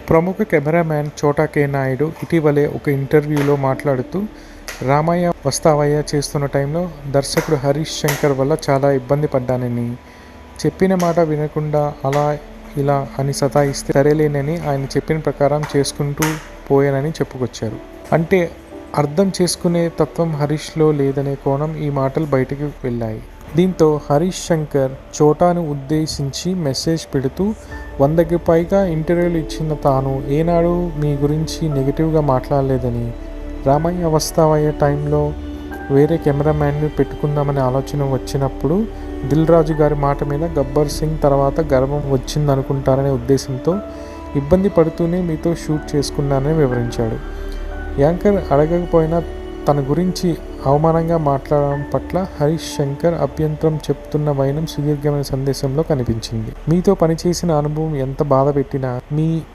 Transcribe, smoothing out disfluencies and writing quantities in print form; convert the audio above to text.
ప్రముఖ కెమెరామ్యాన్ చోటా కే నాయుడు ఇటీవలే ఒక ఇంటర్వ్యూలో మాట్లాడుతూ, రామయ్య వస్తావయ్య చేస్తున్న టైంలో దర్శకుడు హరీష్ శంకర్ వల్ల చాలా ఇబ్బంది పడ్డానని, చెప్పిన మాట వినకుండా అలా ఇలా అని సతాయిస్తే సరేలేనని ఆయన చెప్పిన ప్రకారం చేసుకుంటూ పోయానని చెప్పుకొచ్చారు. అంటే అర్థం చేసుకునే తత్వం హరీష్లో లేదనే కోణం ఈ మాటలు బయటకు వెళ్ళాయి. దీంతో హరీష్ శంకర్ చోటాను ఉద్దేశించి మెసేజ్ పెడుతూ, 100కి పైగా ఇంటర్వ్యూలు ఇచ్చిన తాను ఏనాడు మీ గురించి నెగిటివ్గా మాట్లాడలేదని, రామయ్య వస్తావయ్య టైంలో వేరే కెమెరామ్యాన్ని పెట్టుకుందామనే ఆలోచన వచ్చినప్పుడు దిల్ రాజు గారి మాట మీద గబ్బర్ సింగ్ తర్వాత గర్వం వచ్చిందనుకుంటారనే ఉద్దేశంతో ఇబ్బంది పడుతూనే మీతో షూట్ చేసుకున్నానని వివరించాడు. యాంకర్ అడగకపోయినా తన గురించి అవమానంగా మాట్లాడడం పట్ల హరీష్ శంకర్ అభ్యంతరం చెప్తున్న వైనం సుదీర్ఘమైన సందేశంలో కనిపించింది. మీతో పనిచేసిన అనుభవం ఎంత బాధ పెట్టినా మీ